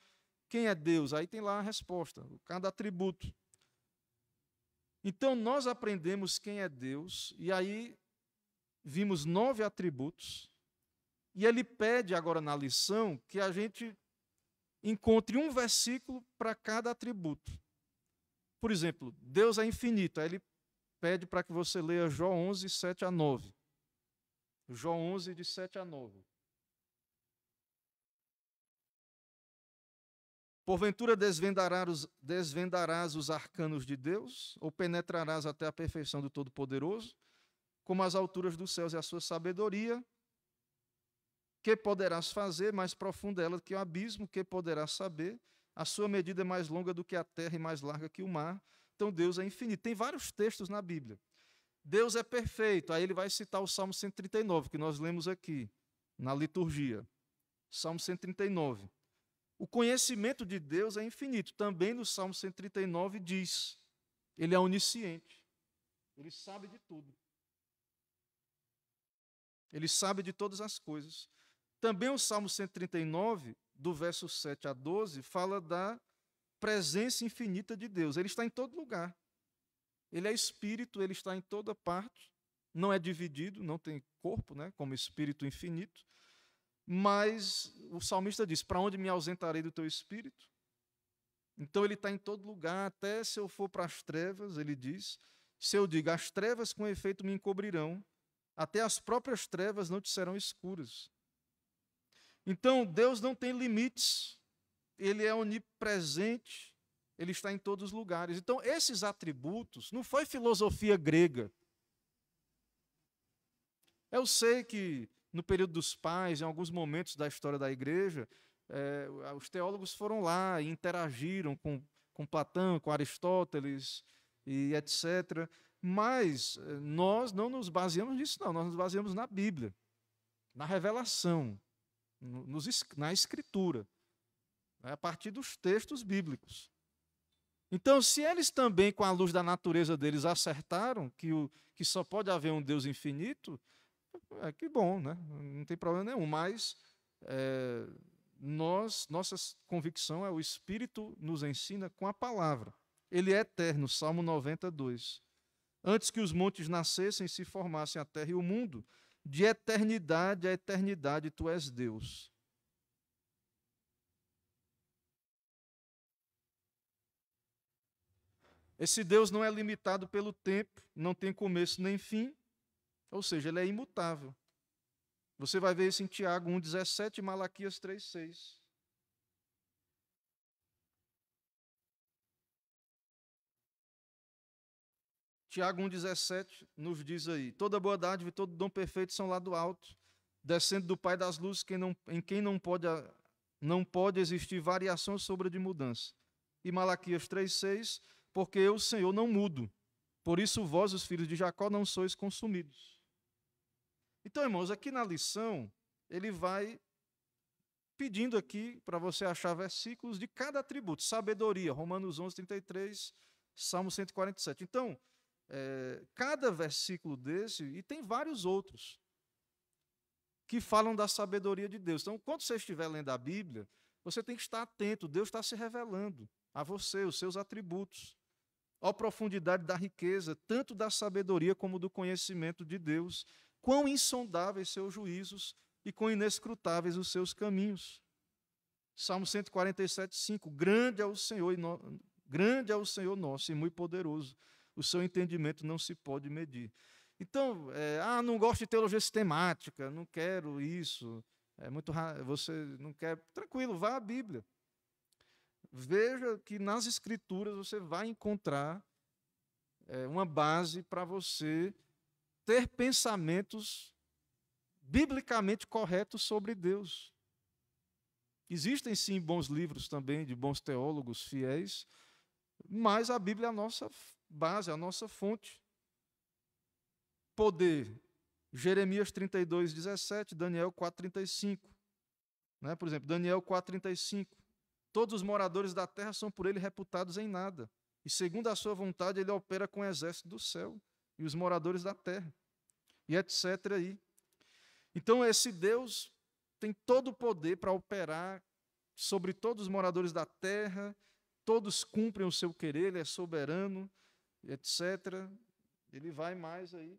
quem é Deus? Aí tem lá a resposta, cada atributo. Então, nós aprendemos quem é Deus, e aí vimos 9 atributos, e ele pede agora na lição que a gente encontre um versículo para cada atributo. Por exemplo, Deus é infinito, aí ele pede para que você leia Jó 11, 7 a 9. Jó 11, de 7 a 9. Porventura desvendarás os arcanos de Deus, ou penetrarás até a perfeição do Todo-Poderoso, como as alturas dos céus e a sua sabedoria, que poderás fazer, mais profunda ela que o abismo, que poderás saber, a sua medida é mais longa do que a terra e mais larga que o mar. Então Deus é infinito. Tem vários textos na Bíblia. Deus é perfeito. Aí ele vai citar o Salmo 139, que nós lemos aqui, na liturgia. Salmo 139. O conhecimento de Deus é infinito. Também no Salmo 139 diz, ele é onisciente. Ele sabe de tudo. Ele sabe de todas as coisas. Também o Salmo 139, do verso 7 a 12, fala da presença infinita de Deus. Ele está em todo lugar. Ele é espírito, ele está em toda parte. Não é dividido, não tem corpo, né, como espírito infinito. Mas o salmista diz, para onde me ausentarei do teu espírito? Então ele está em todo lugar, até se eu for para as trevas, ele diz, se eu digo, as trevas com efeito me encobrirão, Até as próprias trevas não te serão escuras. Então, Deus não tem limites. Ele é onipresente. Ele está em todos os lugares. Então, esses atributos não foi filosofia grega. Eu sei que no período dos pais, em alguns momentos da história da igreja, os teólogos foram lá e interagiram com Platão, com Aristóteles e etc. Mas nós não nos baseamos nisso, não. Nós nos baseamos na Bíblia, na revelação, na Escritura, né, a partir dos textos bíblicos. Então, se eles também, com a luz da natureza deles, acertaram que só pode haver um Deus infinito, que bom, né? Não tem problema nenhum. Mas nossa convicção é o Espírito nos ensina com a palavra. Ele é eterno, Salmo 92. Antes que os montes nascessem, se formassem a terra e o mundo, de eternidade a eternidade tu és Deus. Esse Deus não é limitado pelo tempo, não tem começo nem fim, ou seja, ele é imutável. Você vai ver isso em Tiago 1,17 e Malaquias 3,6. Tiago 1,17 nos diz aí: toda boa dádiva e todo dom perfeito são lá do alto, descendo do Pai das luzes, em quem não pode existir variação sobre de mudança. E Malaquias 3,6: porque eu, Senhor, não mudo, por isso vós, os filhos de Jacó, não sois consumidos. Então, irmãos, aqui na lição, ele vai pedindo aqui para você achar versículos de cada atributo. Sabedoria, Romanos 11:33, Salmo 147. Então, cada versículo desse, e tem vários outros, que falam da sabedoria de Deus. Então, quando você estiver lendo a Bíblia, você tem que estar atento, Deus está se revelando a você, os seus atributos. A profundidade da riqueza, tanto da sabedoria como do conhecimento de Deus, quão insondáveis seus juízos e quão inescrutáveis os seus caminhos. Salmo 147:5, grande é o Senhor nosso e muito poderoso, o seu entendimento não se pode medir. Então, não gosto de teologia sistemática, não quero isso, você não quer, tranquilo, vá à Bíblia. Veja que nas Escrituras você vai encontrar uma base para você ter pensamentos biblicamente corretos sobre Deus. Existem, sim, bons livros também, de bons teólogos fiéis, mas a Bíblia é a nossa base, a nossa fonte. Poder, Jeremias 32:17, Daniel 4:35. Né? Por exemplo, Daniel 4:35. Todos os moradores da terra são por ele reputados em nada. E segundo a sua vontade, ele opera com o exército do céu e os moradores da terra. E etc. aí. Então, esse Deus tem todo o poder para operar sobre todos os moradores da terra, todos cumprem o seu querer, ele é soberano, etc. Ele vai mais aí.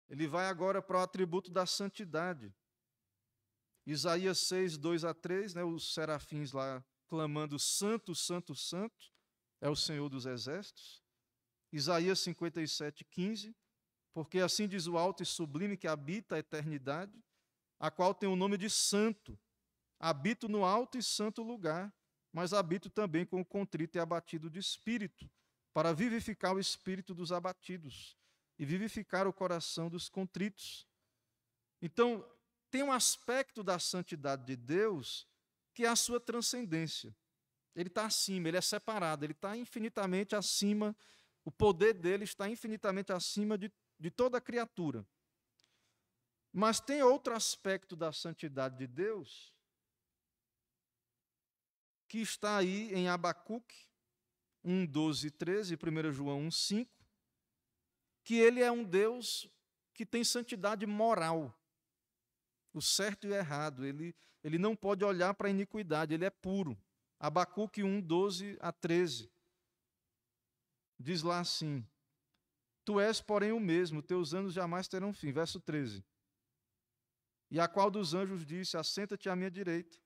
Ele vai agora para o atributo da santidade. Isaías 6:2-3, né, os serafins lá clamando santo, santo, santo, é o Senhor dos exércitos. Isaías 57:15, porque assim diz o alto e sublime que habita a eternidade, a qual tem o nome de santo. Habito no alto e santo lugar, mas habito também com o contrito e abatido de espírito, para vivificar o espírito dos abatidos e vivificar o coração dos contritos. Então, tem um aspecto da santidade de Deus que é a sua transcendência. Ele está acima, ele é separado, ele está infinitamente acima, o poder dele está infinitamente acima de toda a criatura. Mas tem outro aspecto da santidade de Deus que está aí em Abacuque 1:12-13, 1 João 1:5, que ele é um Deus que tem santidade moral. O certo e o errado, ele não pode olhar para a iniquidade, ele é puro. Abacuque 1:12-13. Diz lá assim: tu és, porém, o mesmo, teus anos jamais terão fim. Verso 13. E a qual dos anjos disse: assenta-te à minha direita,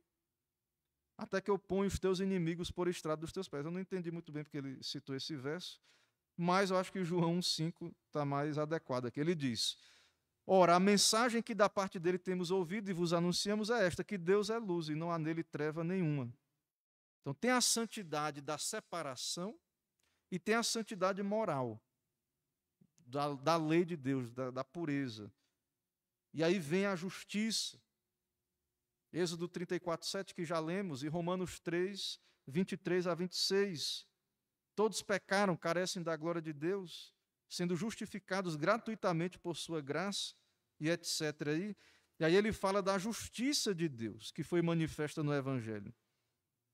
até que eu ponha os teus inimigos por estrado dos teus pés. Eu não entendi muito bem porque ele citou esse verso, mas eu acho que João 1,5 está mais adequado aqui. Ele diz: ora, a mensagem que da parte dele temos ouvido e vos anunciamos é esta, que Deus é luz e não há nele treva nenhuma. Então tem a santidade da separação e tem a santidade moral, da lei de Deus, da pureza. E aí vem a justiça. Êxodo 34:7, que já lemos, e Romanos 3, 23 a 26. Todos pecaram, carecem da glória de Deus, sendo justificados gratuitamente por sua graça, e etc. E aí ele fala da justiça de Deus, que foi manifesta no Evangelho.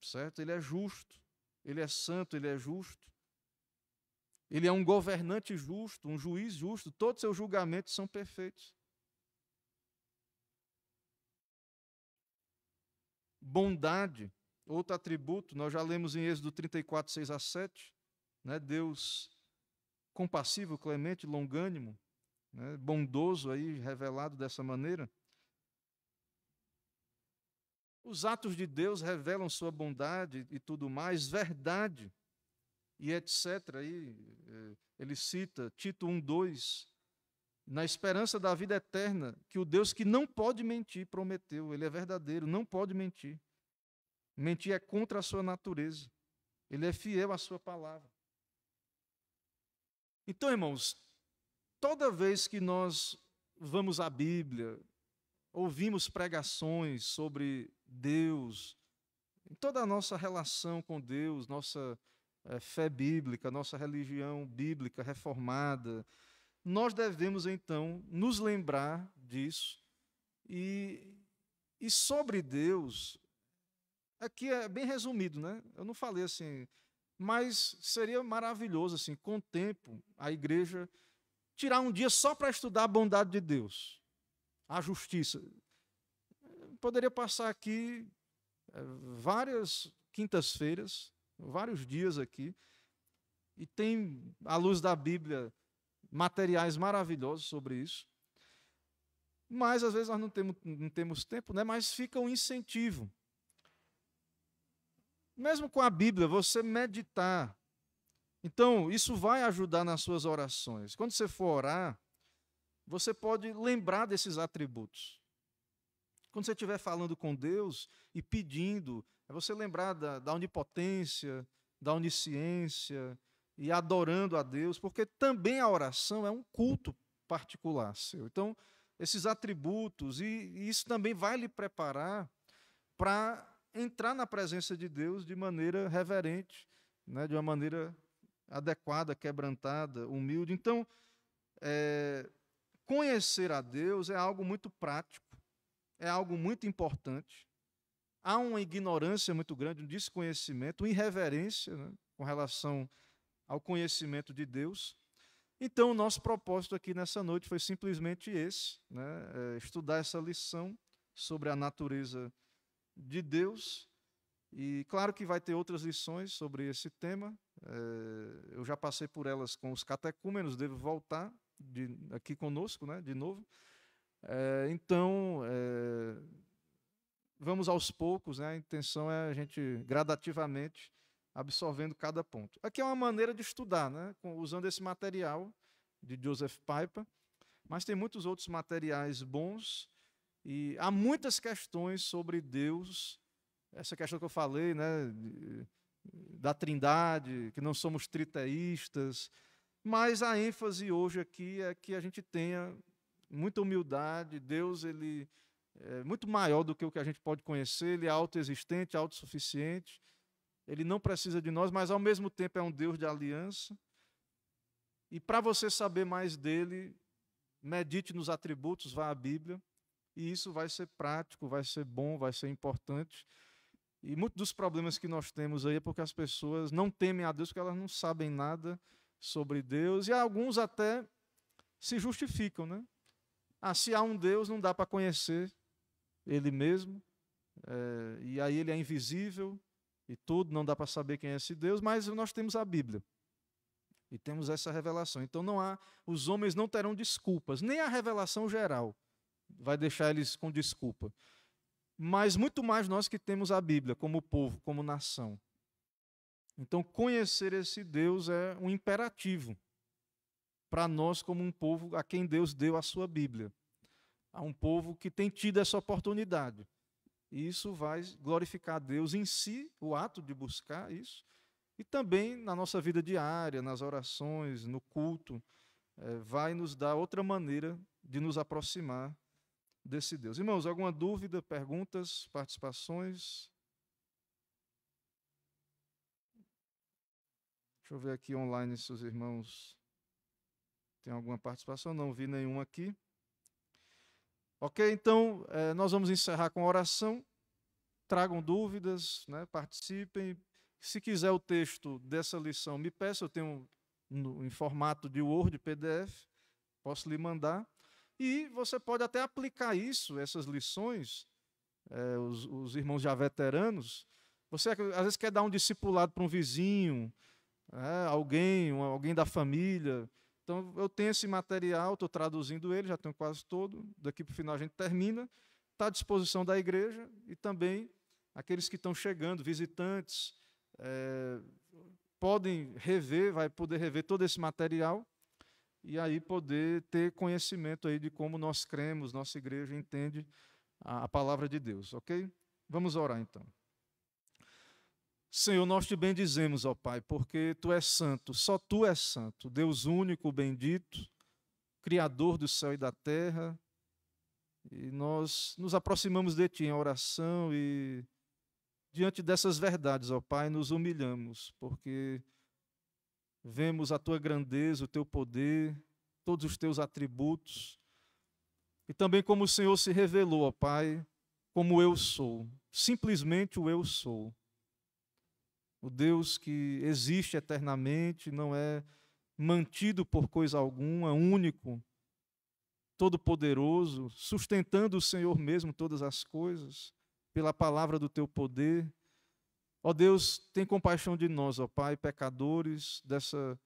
Certo? Ele é justo, ele é santo, ele é justo. Ele é um governante justo, um juiz justo, todos seus julgamentos são perfeitos. Bondade, outro atributo, nós já lemos em Êxodo 34, 6 a 7, né? Deus compassivo, clemente, longânimo, né? Bondoso, aí, revelado dessa maneira. Os atos de Deus revelam sua bondade e tudo mais, verdade, e etc. Aí, ele cita Tito 1:2, na esperança da vida eterna, que o Deus que não pode mentir prometeu. Ele é verdadeiro, não pode mentir. Mentir é contra a sua natureza. Ele é fiel à sua palavra. Então, irmãos, toda vez que nós vamos à Bíblia, ouvimos pregações sobre Deus, em toda a nossa relação com Deus, nossa fé bíblica, nossa religião bíblica reformada, nós devemos, então, nos lembrar disso. E sobre Deus, aqui é bem resumido, né? Eu não falei assim, mas seria maravilhoso, assim, com o tempo, a igreja tirar um dia só para estudar a bondade de Deus, a justiça. Poderia passar aqui várias quintas-feiras, vários dias aqui, e tem, à luz da Bíblia, materiais maravilhosos sobre isso. Mas, às vezes, nós não temos tempo, né? Mas fica um incentivo. Mesmo com a Bíblia, você meditar. Então, isso vai ajudar nas suas orações. Quando você for orar, você pode lembrar desses atributos. Quando você estiver falando com Deus e pedindo, é você lembrar da onipotência, da onisciência, e adorando a Deus, porque também a oração é um culto particular seu. Então, esses atributos, e isso também vai lhe preparar para entrar na presença de Deus de maneira reverente, né, de uma maneira adequada, quebrantada, humilde. Então, conhecer a Deus é algo muito prático, é algo muito importante. Há uma ignorância muito grande, um desconhecimento, uma irreverência, né, com relação ao conhecimento de Deus. Então, o nosso propósito aqui nessa noite foi simplesmente esse, né, estudar essa lição sobre a natureza de Deus. E claro que vai ter outras lições sobre esse tema. Eu já passei por elas com os catecúmenos, devo voltar aqui conosco, né, de novo. Então, vamos aos poucos, né, a intenção é a gente gradativamente absorvendo cada ponto. Aqui é uma maneira de estudar, né, usando esse material de Joseph Piper, mas tem muitos outros materiais bons e há muitas questões sobre Deus, essa questão que eu falei, né, da Trindade, que não somos triteístas, mas a ênfase hoje aqui é que a gente tenha muita humildade. Deus, ele é muito maior do que o que a gente pode conhecer, ele é autoexistente, autossuficiente. Ele não precisa de nós, mas ao mesmo tempo é um Deus de aliança. E para você saber mais dele, medite nos atributos, vá à Bíblia, e isso vai ser prático, vai ser bom, vai ser importante. E muitos dos problemas que nós temos aí é porque as pessoas não temem a Deus, porque elas não sabem nada sobre Deus, e alguns até se justificam, né? Se há um Deus, não dá para conhecer Ele mesmo, e aí Ele é invisível, e tudo, não dá para saber quem é esse Deus, mas nós temos a Bíblia. E temos essa revelação. Então os homens não terão desculpas, nem a revelação geral vai deixar eles com desculpa. Mas muito mais nós que temos a Bíblia como povo, como nação. Então, conhecer esse Deus é um imperativo para nós, como um povo a quem Deus deu a sua Bíblia. A um povo que tem tido essa oportunidade. E isso vai glorificar a Deus em si, o ato de buscar isso, e também na nossa vida diária, nas orações, no culto, vai nos dar outra maneira de nos aproximar desse Deus. Irmãos, alguma dúvida, perguntas, participações? Deixa eu ver aqui online se os irmãos têm alguma participação. Não vi nenhum aqui. Ok, então nós vamos encerrar com a oração. Tragam dúvidas, né, participem. Se quiser o texto dessa lição, me peça. Eu tenho em formato de Word, PDF, posso lhe mandar. E você pode até aplicar isso, essas lições, os irmãos já veteranos. Você às vezes quer dar um discipulado para um vizinho, alguém da família. Então, eu tenho esse material, estou traduzindo ele, já tenho quase todo. Daqui para o final a gente termina. Está à disposição da igreja e também aqueles que estão chegando, visitantes, podem rever, vai poder rever todo esse material e aí poder ter conhecimento aí de como nós cremos, nossa igreja entende a palavra de Deus, ok? Vamos orar então. Senhor, nós te bendizemos, ó Pai, porque Tu és santo, só Tu és santo, Deus único, bendito, Criador do céu e da terra, e nós nos aproximamos de Ti em oração e diante dessas verdades, ó Pai, nos humilhamos, porque vemos a Tua grandeza, o Teu poder, todos os Teus atributos, e também como o Senhor se revelou, ó Pai, como eu sou, simplesmente o eu sou. O Deus que existe eternamente, não é mantido por coisa alguma, único, todo-poderoso, sustentando o Senhor mesmo todas as coisas, pela palavra do Teu poder. Ó Deus, tem compaixão de nós, ó Pai, pecadores, dessa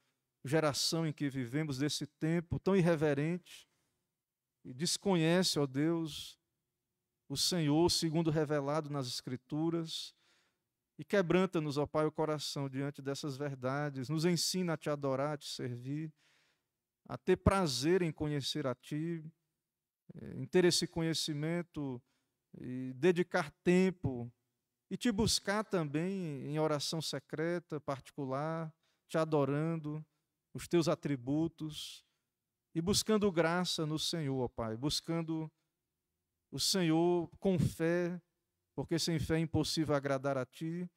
geração em que vivemos, desse tempo tão irreverente, e desconhece, ó Deus, o Senhor segundo revelado nas Escrituras, e quebranta-nos, ó Pai, o coração diante dessas verdades. Nos ensina a Te adorar, a Te servir, a ter prazer em conhecer a Ti, em ter esse conhecimento e dedicar tempo e Te buscar também em oração secreta, particular, Te adorando, os Teus atributos e buscando graça no Senhor, ó Pai, buscando o Senhor com fé, porque sem fé é impossível agradar a Ti,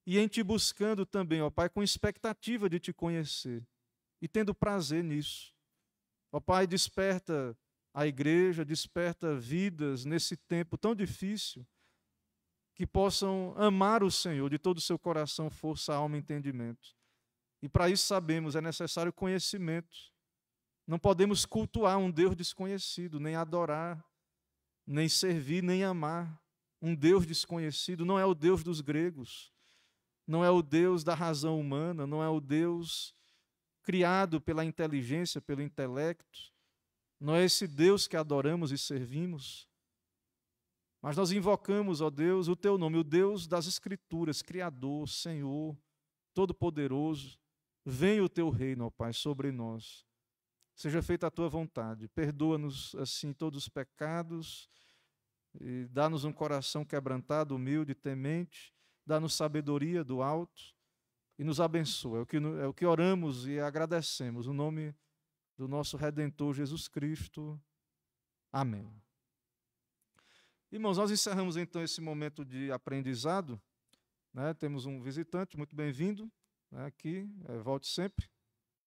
e em Te buscando também, ó Pai, com expectativa de Te conhecer, e tendo prazer nisso. Ó Pai, desperta a igreja, desperta vidas nesse tempo tão difícil, que possam amar o Senhor de todo o seu coração, força, alma e entendimento. E para isso sabemos, é necessário conhecimento. Não podemos cultuar um Deus desconhecido, nem adorar, nem servir, nem amar. Um Deus desconhecido não é o Deus dos gregos, não é o Deus da razão humana, não é o Deus criado pela inteligência, pelo intelecto, não é esse Deus que adoramos e servimos, mas nós invocamos, ó Deus, o Teu nome, o Deus das Escrituras, Criador, Senhor, Todo-Poderoso. Venha o Teu reino, ó Pai, sobre nós. Seja feita a Tua vontade. Perdoa-nos, assim, todos os pecados, e dá-nos um coração quebrantado, humilde, temente, dá-nos sabedoria do alto e nos abençoa. É o que oramos e agradecemos, no nome do nosso Redentor Jesus Cristo. Amém. Irmãos, nós encerramos então esse momento de aprendizado, né? Temos um visitante, muito bem-vindo, né, aqui, volte sempre,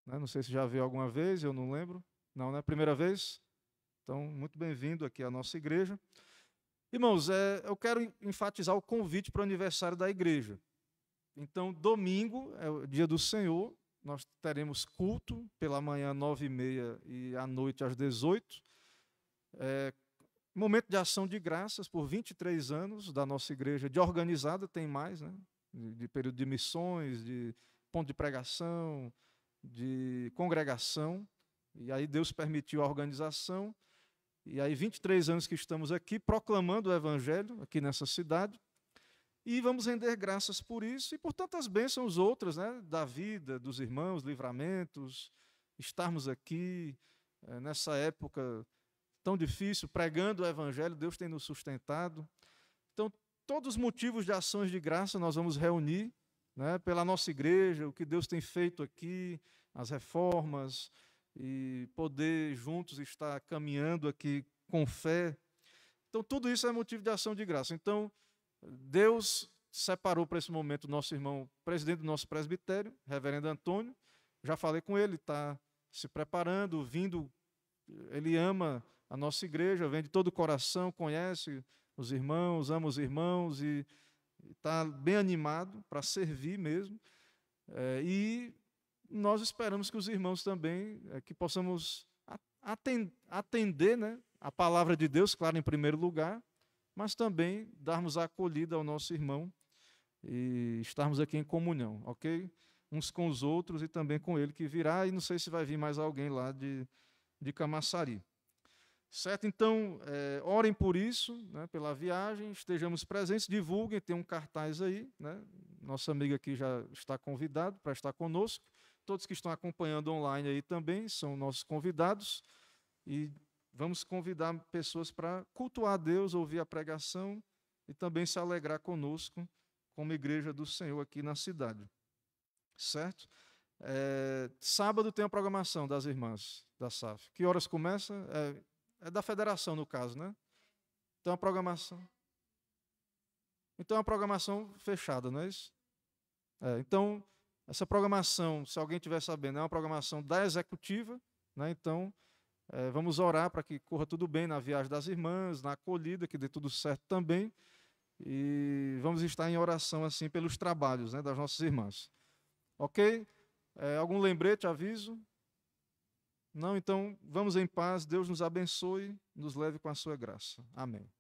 né? Não sei se já veio alguma vez, eu não lembro. Não, né? Primeira vez? Então, muito bem-vindo aqui à nossa igreja. Irmãos, eu quero enfatizar o convite para o aniversário da igreja. Então, domingo é o dia do Senhor, nós teremos culto pela manhã, 9h30, e à noite, às 18h. Momento de ação de graças por 23 anos da nossa igreja, de organizada, tem mais, né? De período de missões, de ponto de pregação, de congregação. E aí Deus permitiu a organização. E aí 23 anos que estamos aqui proclamando o Evangelho, aqui nessa cidade. E vamos render graças por isso e por tantas bênçãos outras, né, da vida, dos irmãos, livramentos, estarmos aqui nessa época tão difícil, pregando o Evangelho, Deus tem nos sustentado. Então, todos os motivos de ações de graça nós vamos reunir, né, pela nossa igreja, o que Deus tem feito aqui, as reformas, e poder juntos estar caminhando aqui com fé. Então, tudo isso é motivo de ação de graça. Então, Deus separou para esse momento o nosso irmão, presidente do nosso presbitério, reverendo Antônio. Já falei com ele, está se preparando, vindo. Ele ama a nossa igreja, vem de todo o coração, conhece os irmãos, ama os irmãos e está bem animado para servir mesmo. E nós esperamos que os irmãos também, que possamos atender, né, a palavra de Deus, claro, em primeiro lugar, mas também darmos a acolhida ao nosso irmão e estarmos aqui em comunhão, ok? Uns com os outros e também com ele que virá, e não sei se vai vir mais alguém lá de Camaçari. Certo? Então, orem por isso, né, pela viagem, estejamos presentes, divulguem, tem um cartaz aí, né? Nosso amigo aqui já está convidado para estar conosco. Todos que estão acompanhando online aí também são nossos convidados. E vamos convidar pessoas para cultuar a Deus, ouvir a pregação e também se alegrar conosco como igreja do Senhor aqui na cidade. Certo? Sábado tem a programação das irmãs da SAF. Que horas começa? É da federação, no caso, né? Então, a programação. Então, é uma programação fechada, não é isso? Então, essa programação, se alguém estiver sabendo, é uma programação da executiva, né? Então, vamos orar para que corra tudo bem na viagem das irmãs, na acolhida, que dê tudo certo também. E vamos estar em oração, assim, pelos trabalhos, né, das nossas irmãs. Ok? Algum lembrete, aviso? Não? Então, vamos em paz. Deus nos abençoe, nos leve com a sua graça. Amém.